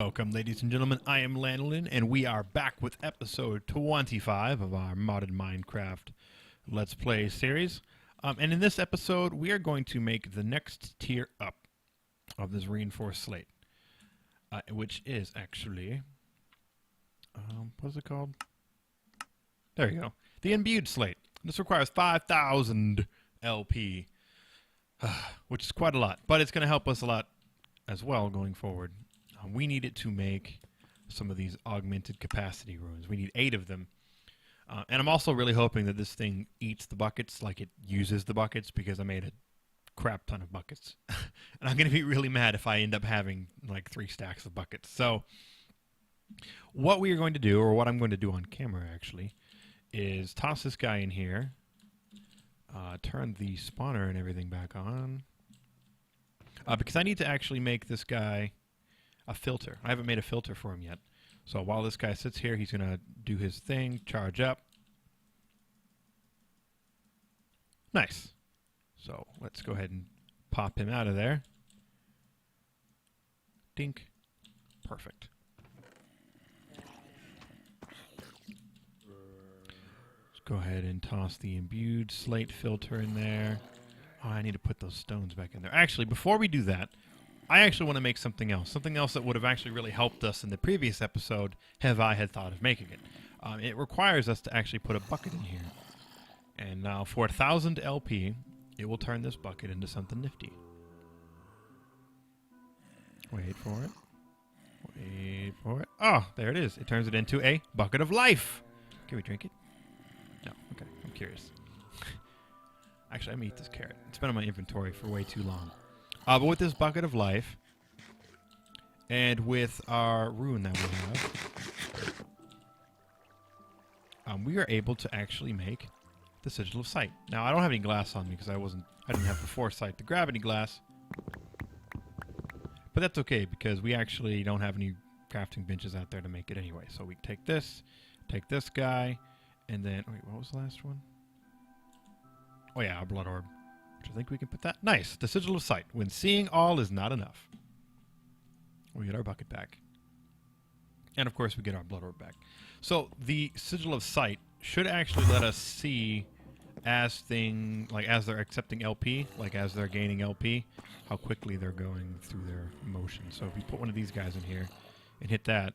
Welcome, ladies and gentlemen. I am Lanolin, and we are back with episode 25 of our modded Minecraft Let's Play series. And in this episode, we are going to make the next tier up of this reinforced slate, which is actually, what's it called? There you go. The imbued slate. This requires 5,000 LP, which is quite a lot, but it's going to help us a lot as well going forward. We need it to make some of these augmented capacity runes. We need 8 of them. And I'm also really hoping that this thing eats the buckets like it uses the buckets, because I made a crap ton of buckets. And I'm going to be really mad if I end up having like 3 stacks of buckets. So what we are going to do, or what I'm going to do on camera actually, is toss this guy in here, turn the spawner and everything back on, because I need to actually make this guy a filter. I haven't made a filter for him yet. So while this guy sits here, he's going to do his thing, charge up. Nice. So let's go ahead and pop him out of there. Dink. Perfect. Let's go ahead and toss the imbued slate filter in there. Oh, I need to put those stones back in there. Actually, before we do that, I actually want to make something else that would have actually really helped us in the previous episode if I had thought of making it. It requires us to actually put a bucket in here. And now for 1,000 LP, it will turn this bucket into something nifty. Wait for it. Wait for it. Oh, there it is. It turns it into a bucket of life. Can we drink it? No. Okay. I'm curious. Actually, I'm going to eat this carrot. It's been in my inventory for way too long. But with this bucket of life, and with our rune that we have, we are able to actually make the Sigil of Sight. Now, I don't have any glass on me because I didn't have the foresight to grab any glass. But that's okay, because we actually don't have any crafting benches out there to make it anyway. So we take this guy, and then, wait, what was the last one? Oh yeah, our blood orb. Which I think we can put that. Nice. The Sigil of Sight. When seeing all is not enough. We get our bucket back. And of course we get our blood orb back. So the Sigil of Sight should actually let us see as they're accepting LP, like as they're gaining LP, how quickly they're going through their motion. So if we put one of these guys in here and hit that,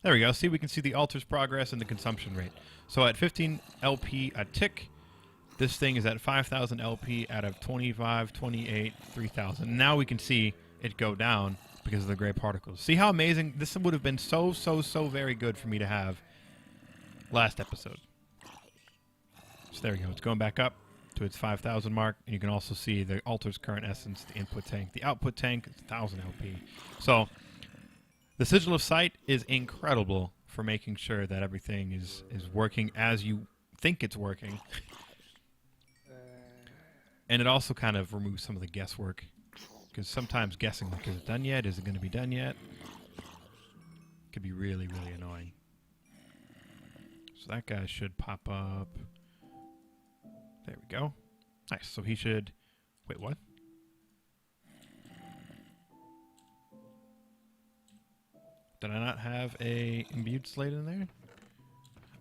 there we go. See, we can see the altar's progress and the consumption rate. So at 15 LP a tick, this thing is at 5,000 LP out of 25, 28, 3,000. Now we can see it go down because of the gray particles. See how amazing? This would have been so very good for me to have last episode. So there we go. It's going back up to its 5,000 mark. And you can also see the altar's current essence, the input tank. The output tank is 1,000 LP. So the Sigil of Sight is incredible for making sure that everything is working as you think it's working. And it also kind of removes some of the guesswork, because sometimes guessing, like, is it done yet? Is it going to be done yet? Could be really annoying. So that guy should pop up. There we go. Nice. So he should... Wait, what? Did I not have a imbued slate in there?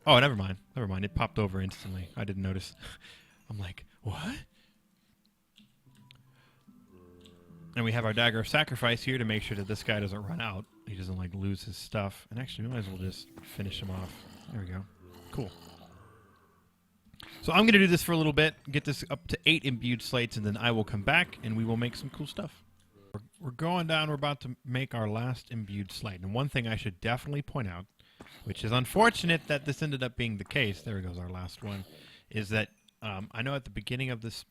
Oh, never mind. Never mind. It popped over instantly. I didn't notice. I'm like, what? And we have our Dagger of Sacrifice here to make sure that this guy doesn't run out. He doesn't, like, lose his stuff. And actually, we might as well just finish him off. There we go. Cool. So I'm going to do this for a little bit, get this up to 8 imbued slates, and then I will come back, and we will make some cool stuff. We're going down. We're about to make our last imbued slate. And one thing I should definitely point out, which is unfortunate that this ended up being the case, there goes our last one, is that I know at the beginning of this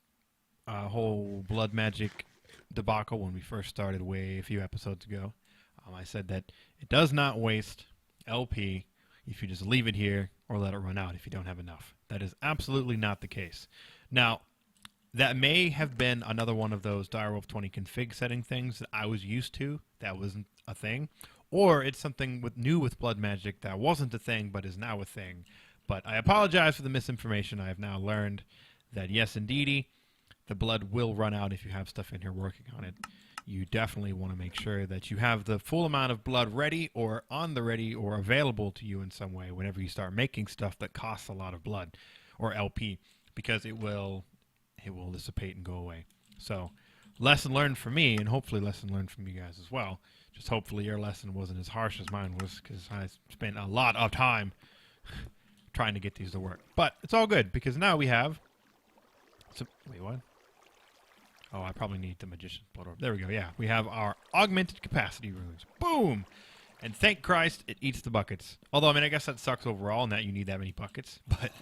whole blood magic debacle, when we first started a few episodes ago, I said that it does not waste LP if you just leave it here or let it run out if you don't have enough. That is absolutely not the case. Now, that may have been another one of those Direwolf 20 config setting things that I was used to that wasn't a thing, or it's something new with blood magic that wasn't a thing but is now a thing. But I apologize for the misinformation. I have now learned that yes, indeedy, the blood will run out if you have stuff in here working on it. you definitely want to make sure that you have the full amount of blood ready or on the ready or available to you in some way whenever you start making stuff that costs a lot of blood or LP, because it will dissipate and go away. So lesson learned for me, and hopefully lesson learned from you guys as well. Just hopefully your lesson wasn't as harsh as mine was, because I spent a lot of time trying to get these to work. But it's all good, because now we have wait, what? Oh, I probably need the Magician's Blood Orb. There we go, yeah. We have our augmented capacity runes. Boom! And thank Christ it eats the buckets. Although, I mean, I guess that sucks overall in that you need that many buckets. But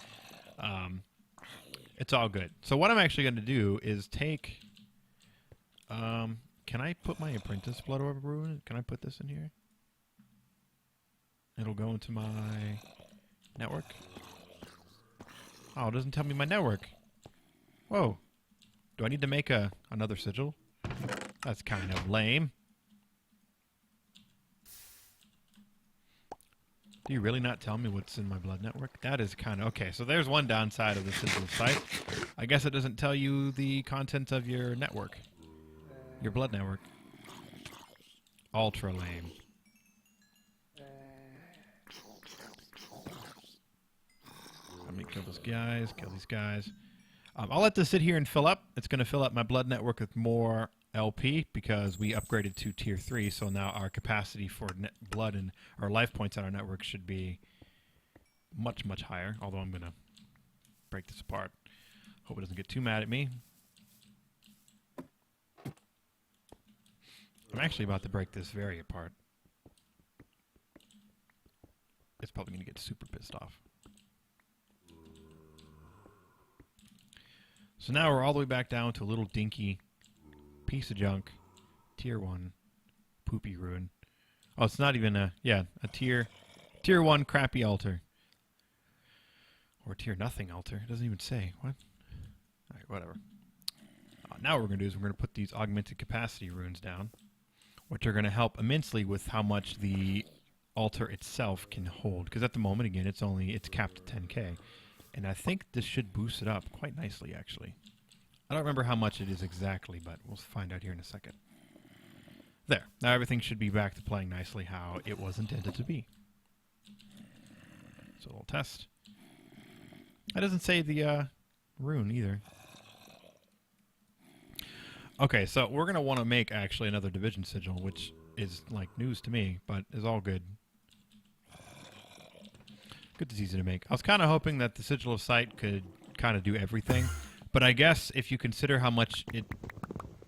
it's all good. So what I'm actually going to do is take... can I put my Apprentice Blood Orb rune? Can I put this in here? It'll go into my network. Oh, it doesn't tell me my network. Whoa. Do I need to make another sigil? That's kind of lame. Do you really not tell me what's in my blood network? That is kind of... Okay, so there's one downside of the Sigil of Sight. I guess it doesn't tell you the contents of your network. Your blood network. Ultra lame. Let me kill those guys, kill these guys. I'll let this sit here and fill up. It's going to fill up my blood network with more LP because we upgraded to tier 3, so now our capacity for blood and our life points on our network should be much, much higher, although I'm going to break this apart. Hope it doesn't get too mad at me. I'm actually about to break this very apart. It's probably going to get super pissed off. So now we're all the way back down to a little dinky piece of junk, tier 1 poopy rune. Oh, it's not even a tier 1 crappy altar. Or tier nothing altar. It doesn't even say. What? Alright, whatever. Now what we're going to do is we're going to put these augmented capacity runes down, which are going to help immensely with how much the altar itself can hold. Because at the moment, again, it's capped at 10k. And I think this should boost it up quite nicely, actually. I don't remember how much it is exactly, but we'll find out here in a second. There. Now everything should be back to playing nicely how it was intended to be. So we'll test. That doesn't say the rune either. Okay, so we're going to want to make, actually, another Division Sigil, which is, like, news to me, but is all good. Good, it's easy to make. I was kind of hoping that the Sigil of Sight could kind of do everything, but I guess if you consider how much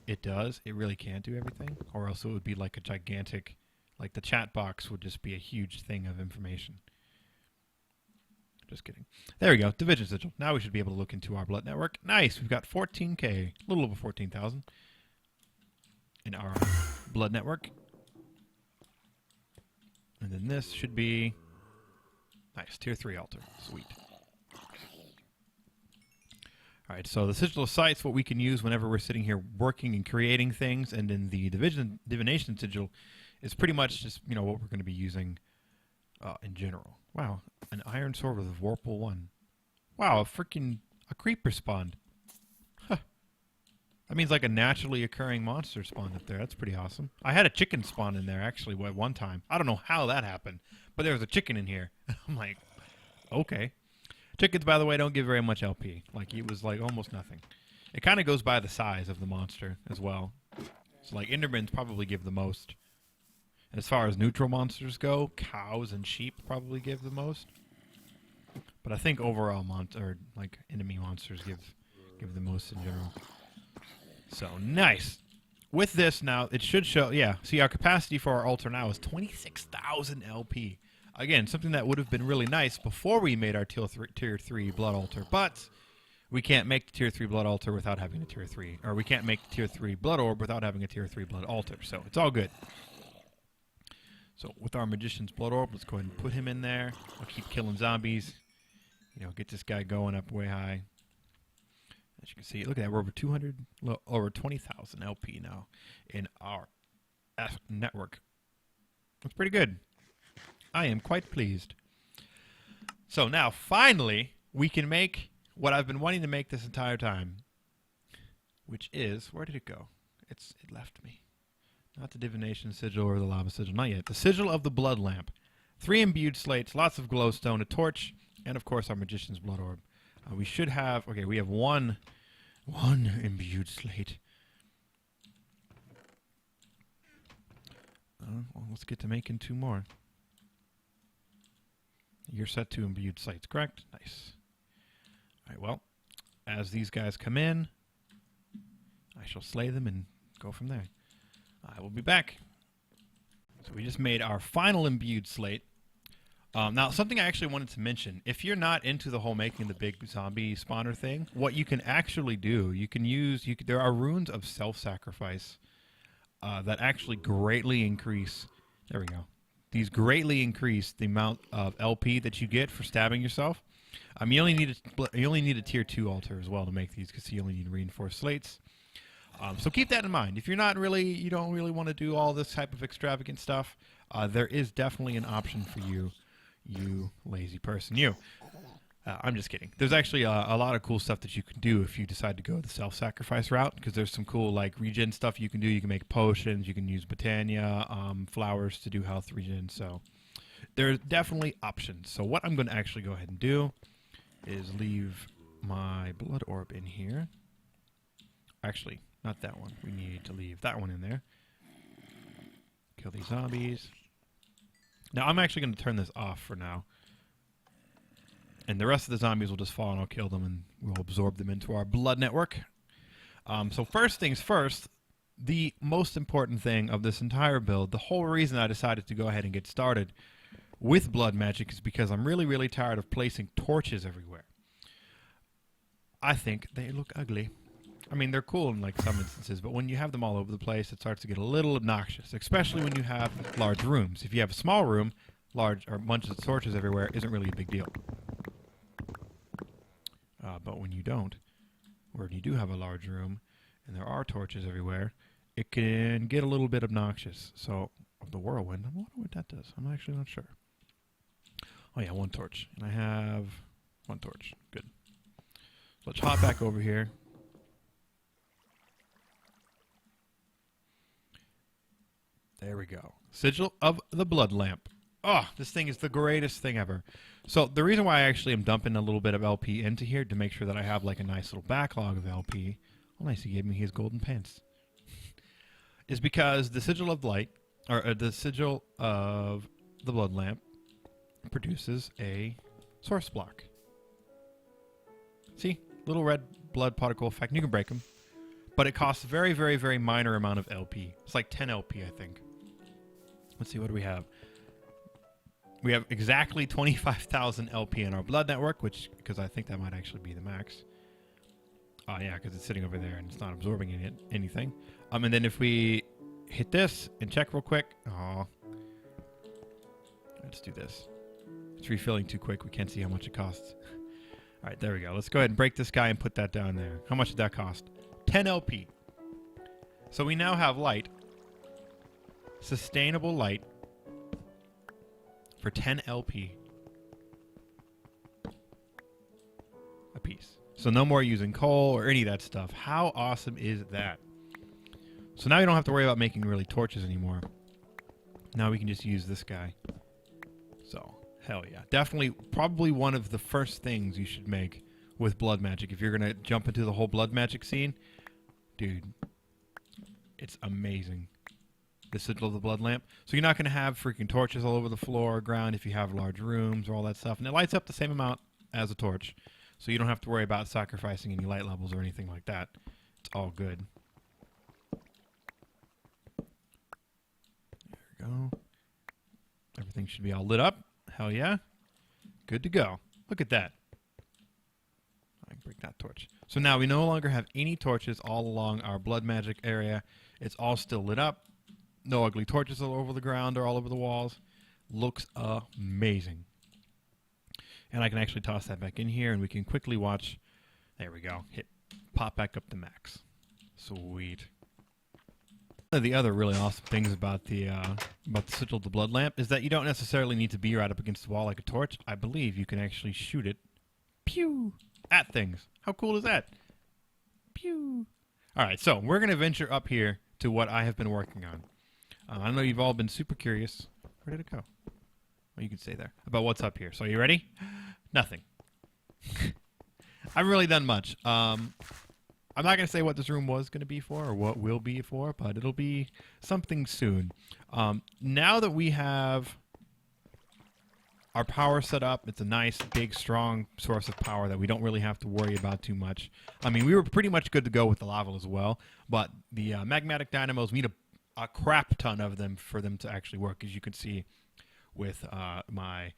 it does, it really can't do everything, or else it would be like a gigantic, like the chat box would just be a huge thing of information. Just kidding. There we go, Division Sigil. Now we should be able to look into our blood network. Nice, we've got 14k, a little over 14,000 in our blood network. And then this should be... Nice, tier 3 altar. Sweet. Alright, so the Sigil of Sight is what we can use whenever we're sitting here working and creating things, and then the Divination Sigil is pretty much just, you know, what we're going to be using in general. Wow, an iron sword with a Vorpal 1. Wow, a creeper spawned. Huh. That means like a naturally occurring monster spawned up there. That's pretty awesome. I had a chicken spawn in there, actually, at one time. I don't know how that happened, but there was a chicken in here. I'm like, okay. Chickens, by the way, don't give very much LP. Like, it was like almost nothing. It kind of goes by the size of the monster as well. So, like, Endermans probably give the most. And as far as neutral monsters go, cows and sheep probably give the most. But I think overall, enemy monsters give the most in general. So, nice. With this now, it should show, yeah, see our capacity for our altar now is 26,000 LP. Again, something that would have been really nice before we made our tier 3 blood altar, but we can't make the tier 3 blood altar without having a tier 3, or we can't make the tier 3 blood orb without having a tier 3 blood altar, so it's all good. So with our Magician's Blood Orb, let's go ahead and put him in there. I'll keep killing zombies, you know, get this guy going up way high. As you can see, look at that, we're over 20,000 LP now in our network. That's pretty good. I am quite pleased. So now, finally, we can make what I've been wanting to make this entire time, which is, where did it go? It left me. Not the Divination Sigil or the Lava Sigil. Not yet. The Sigil of the Blood Lamp. 3 imbued slates, lots of glowstone, a torch, and of course our Magician's Blood Orb. We should have... Okay, we have one imbued slate. Well, let's get to making 2 more. You're set to imbued slates, correct? Nice. Alright, well, as these guys come in, I shall slay them and go from there. I will be back. So we just made our final imbued slate. Now, something I actually wanted to mention, if you're not into the whole making the big zombie spawner thing, what you can actually do, you can use, there are runes of self-sacrifice that actually greatly increase, there we go, these greatly increase the amount of LP that you get for stabbing yourself. You only need a tier 2 altar as well to make these, because you only need reinforced slates. So keep that in mind. If you're not really, you don't really want to do all this type of extravagant stuff, there is definitely an option for you, you lazy person, you. I'm just kidding. There's actually a lot of cool stuff that you can do if you decide to go the self-sacrifice route, because there's some cool like regen stuff you can do. You can make potions, you can use Botania flowers to do health regen, so there's definitely options. So what I'm going to actually go ahead and do is leave my blood orb in here. Actually, not that one. We need to leave that one in there. Kill these zombies. Now, I'm actually going to turn this off for now. And the rest of the zombies will just fall and I'll kill them and we'll absorb them into our blood network. So first things first, the most important thing of this entire build, the whole reason I decided to go ahead and get started with blood magic is because I'm really, really tired of placing torches everywhere. I think they look ugly. I mean, they're cool in like some instances, but when you have them all over the place, it starts to get a little obnoxious, especially when you have large rooms. If you have a small room, large or bunches of torches everywhere isn't really a big deal. But when you don't, or when you do have a large room and there are torches everywhere, it can get a little bit obnoxious. So, the whirlwind, I wonder what that does. I'm actually not sure. Oh yeah, 1 torch. And I have 1 torch. Good. So let's hop back over here. There we go. Sigil of the Blood Lamp. Oh, this thing is the greatest thing ever. So the reason why I actually am dumping a little bit of LP into here to make sure that I have like a nice little backlog of LP. Oh, nice, he gave me his golden pants. Is because the Sigil of Light, or the Sigil of the Blood Lamp, produces a source block. See? Little red blood particle effect. You can break them. But it costs a very, very, very minor amount of LP. It's like 10 LP, I think. Let's see, what do we have? We have exactly 25,000 LP in our blood network, which, because I think that might actually be the max. Oh, yeah, because it's sitting over there and it's not absorbing anything. And then if we hit this and check real quick. Oh. Let's do this. It's refilling too quick. We can't see how much it costs. All right, there we go. Let's go ahead and break this guy and put that down there. How much did that cost? 10 LP. So we now have light. Sustainable light. For 10 LP. A piece. So no more using coal or any of that stuff. How awesome is that? So now you don't have to worry about making really torches anymore. Now we can just use this guy. So, hell yeah. Definitely, probably one of the first things you should make with blood magic. If you're going to jump into the whole blood magic scene, dude, it's amazing. The Sigil of the Blood Lamp. So you're not going to have freaking torches all over the floor or ground if you have large rooms or all that stuff. And it lights up the same amount as a torch. So you don't have to worry about sacrificing any light levels or anything like that. It's all good. There we go. Everything should be all lit up. Hell yeah. Good to go. Look at that. I can break that torch. So now we no longer have any torches all along our blood magic area. It's all still lit up. No ugly torches all over the ground or all over the walls. Looks amazing. And I can actually toss that back in here and we can quickly watch. There we go. Pop back up to max. Sweet. One of the other really awesome things about the Sigil of the Blood Lamp is that you don't necessarily need to be right up against the wall like a torch. I believe you can actually shoot it, pew, at things. How cool is that? Pew. All right, so we're going to venture up here to what I have been working on. I know you've all been super curious. Where did it go? Oh, you can stay there. About what's up here. So are you ready? Nothing. I haven't really done much. I'm not going to say what this room was going to be for or what will be for, but it'll be something soon. Now that we have our power set up, it's a nice, big, strong source of power that we don't really have to worry about too much. I mean, we were pretty much good to go with the lava as well, but the magmatic dynamos, we need a crap ton of them for them to actually work. As you can see with my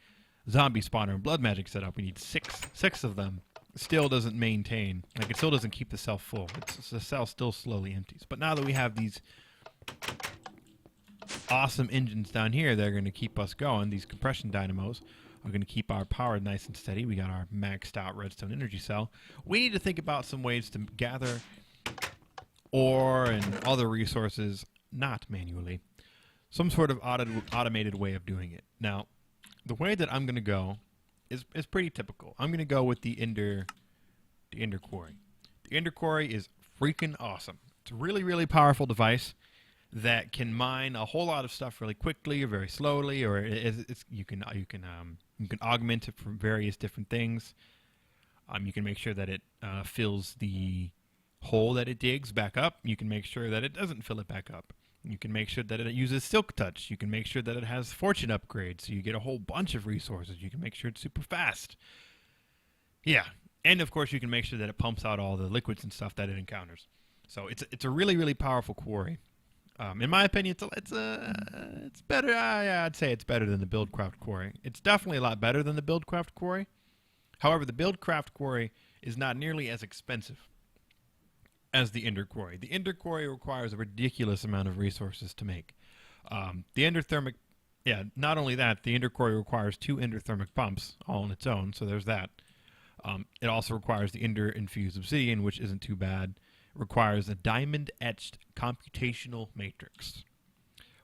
zombie spawner and blood magic setup, we need six of them. Still doesn't maintain, like it still doesn't keep the cell full. The cell still slowly empties. But now that we have these awesome engines down here, they're going to keep us going. These compression dynamos are going to keep our power nice and steady. We got our maxed out redstone energy cell. We need to think about some ways to gather ore and other resources, not manually. Some sort of automated way of doing it. Now, the way that I'm going to go is pretty typical. I'm going to go with the Ender Quarry. The Ender Quarry is freaking awesome. It's a really, really powerful device that can mine a whole lot of stuff really quickly or very slowly, or you can augment it from various different things. You can make sure that it fills the hole that it digs back up. You can make sure that it doesn't fill it back up. You can make sure that it uses Silk Touch. You can make sure that it has fortune upgrades, so you get a whole bunch of resources. You can make sure it's super fast. Yeah, and of course you can make sure that it pumps out all the liquids and stuff that it encounters. So it's a really, really powerful quarry. In my opinion, it's better. Yeah, I'd say it's better than the Buildcraft Quarry. It's definitely a lot better than the Buildcraft Quarry. However, the Buildcraft Quarry is not nearly as expensive as the Ender Quarry. The Ender Quarry requires a ridiculous amount of resources to make. The endothermic, not only that, the Ender Quarry requires 2 endothermic pumps all on its own, so there's that. It also requires the Ender infused obsidian, which isn't too bad. It requires a diamond etched computational matrix,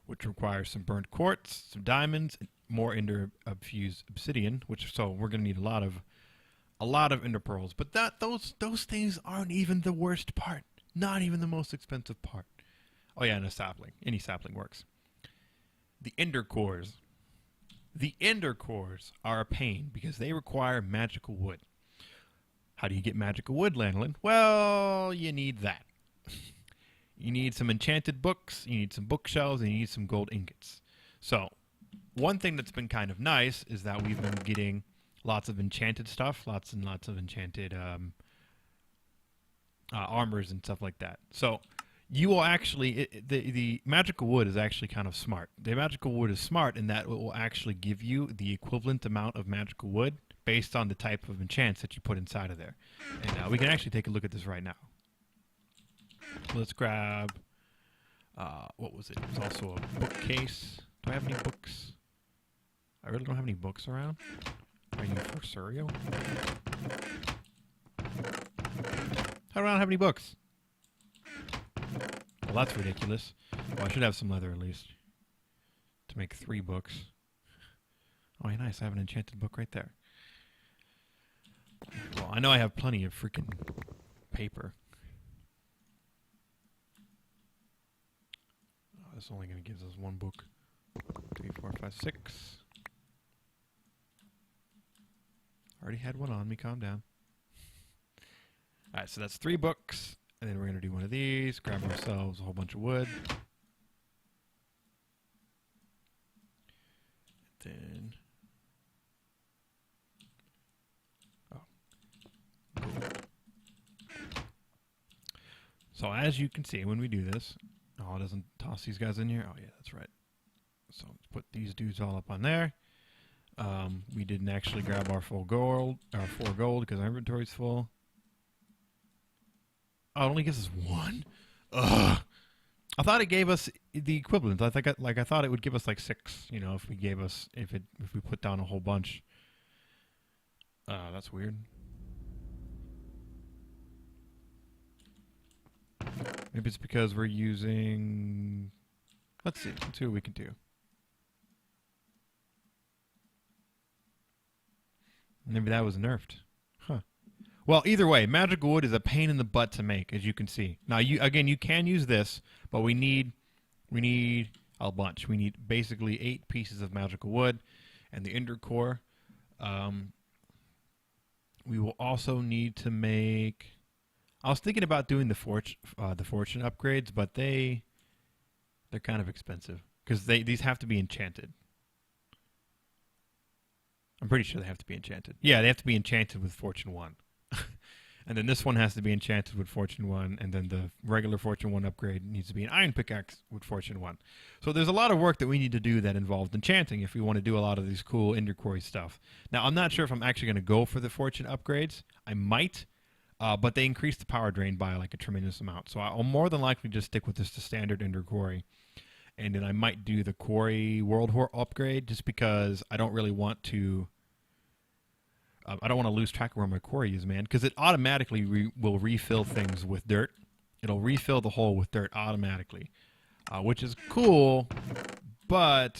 which requires some burnt quartz, some diamonds, and more Ender infused obsidian. So we're going to need a lot of ender pearls, but those things aren't even the worst part. Not even the most expensive part. Oh yeah, and a sapling. Any sapling works. The ender cores. The ender cores are a pain because they require magical wood. How do you get magical wood, Lanolin? Well, you need that. You need some enchanted books, you need some bookshelves, and you need some gold ingots. So, one thing that's been kind of nice is that we've been getting lots of enchanted stuff, lots and lots of enchanted armors and stuff like that. So you will actually, the magical wood is actually kind of smart. The magical wood is smart in that it will actually give you the equivalent amount of magical wood based on the type of enchants that you put inside of there. And we can actually take a look at this right now. Let's grab, what was it? It was also a bookcase. Do I have any books? I really don't have any books around. Are you for Surreal? How do I not have any books? Well, that's ridiculous. Well, I should have some leather at least to make 3 books. Oh, yeah, nice. I have an enchanted book right there. Well, I know I have plenty of freaking paper. Oh, this only going to give us 1 book. 3, 4, 5, 6. Already had one on me. Calm down. Alright, so that's 3 books. And then we're going to do one of these. Grab ourselves a whole bunch of wood. Then... So as you can see, when we do this... Oh, it doesn't toss these guys in here? Oh, yeah, that's right. So let's put these dudes all up on there. We didn't actually grab our 4 gold because our inventory's full. Oh, it only gives us 1. Ugh. I thought it gave us the equivalent. I thought it would give us like 6. You know, if we put down a whole bunch. That's weird. Maybe it's because we're using... Let's see what we can do. Maybe that was nerfed. Huh. Well, either way, magical wood is a pain in the butt to make, as you can see. Now, you can use this, but we need a bunch. We need basically 8 pieces of magical wood and the ender core. We will also need to make... I was thinking about doing the fortune upgrades, but they're kind of expensive because these have to be enchanted. I'm pretty sure they have to be enchanted. Yeah, they have to be enchanted with Fortune 1. And then this one has to be enchanted with Fortune 1, and then the regular Fortune 1 upgrade needs to be an iron pickaxe with Fortune 1. So there's a lot of work that we need to do that involves enchanting if we want to do a lot of these cool Ender Quarry stuff. Now, I'm not sure if I'm actually going to go for the Fortune upgrades. I might, but they increase the power drain by like a tremendous amount. So I'll more than likely just stick with the standard Ender Quarry. And then I might do the Quarry World Whore upgrade just because I don't really want to... I don't want to lose track of where my quarry is, man, because it automatically will refill things with dirt. It'll refill the hole with dirt automatically, which is cool, but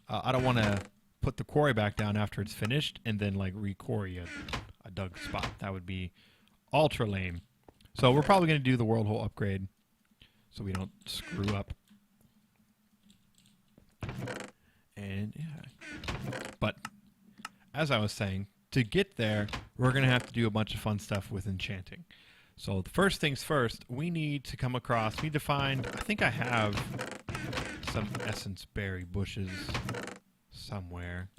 I don't want to put the quarry back down after it's finished and then like re-quarry a dug spot. That would be ultra lame. So we're probably going to do the world hole upgrade so we don't screw up. And yeah, but as I was saying, to get there, we're going to have to do a bunch of fun stuff with enchanting. So the first things first, we need to come across, we need to find, I think I have some essence berry bushes somewhere.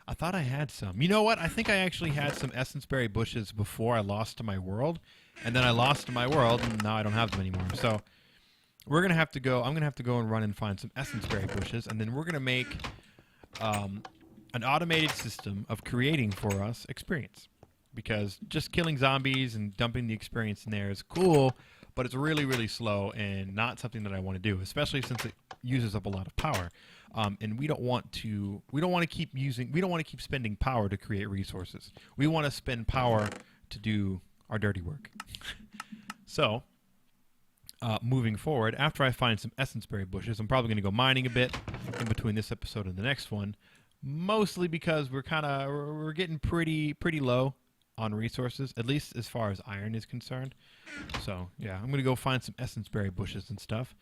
I thought I had some. You know what? I think I actually had some essence berry bushes before I lost to my world. And then I lost to my world, and now I don't have them anymore. So we're going to have to go, I'm going to have to go and run and find some essence berry bushes, and then we're going to make... an automated system of creating for us experience, because just killing zombies and dumping the experience in there is cool, but it's really, really slow and not something that I want to do, especially since it uses up a lot of power. And we don't want to keep spending power to create resources. We want to spend power to do our dirty work. So, moving forward, after I find some essence berry bushes, I'm probably going to go mining a bit in between this episode and the next one. Mostly because we're getting pretty low on resources, at least as far as iron is concerned. So yeah, I'm gonna go find some essence berry bushes and stuff,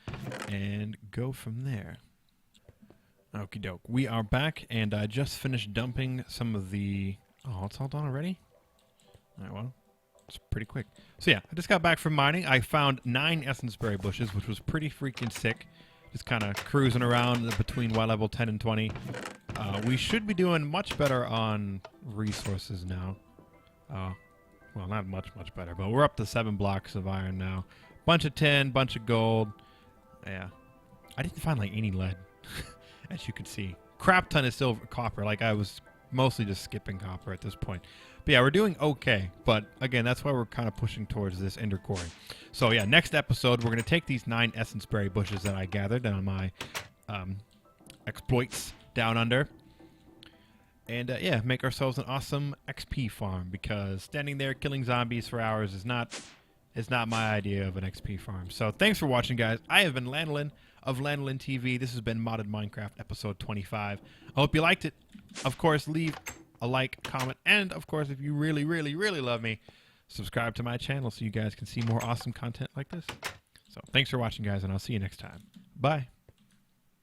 and go from there. Okie doke. We are back, and I just finished dumping some of the. Oh, it's all done already. All right, well, it's pretty quick. So yeah, I just got back from mining. I found 9 essence berry bushes, which was pretty freaking sick. Just kind of cruising around between level 10 and 20. We should be doing much better on resources now. Well, not much better, but we're up to 7 blocks of iron now. Bunch of tin, bunch of gold. Yeah. I didn't find, like, any lead, as you can see. Crap ton of silver, copper. Like, I was mostly just skipping copper at this point. But yeah, we're doing okay. But, again, that's why we're kind of pushing towards this ender quarry. So, yeah, next episode, we're going to take these 9 essence berry bushes that I gathered on my exploits down under. And, yeah, make ourselves an awesome XP farm, because standing there killing zombies for hours is not my idea of an XP farm. So thanks for watching, guys. I have been Lanolin of LanolinTV. This has been Modded Minecraft episode 25. I hope you liked it. Of course, leave a like, comment, and, of course, if you really, really, really love me, subscribe to my channel so you guys can see more awesome content like this. So thanks for watching, guys, and I'll see you next time. Bye.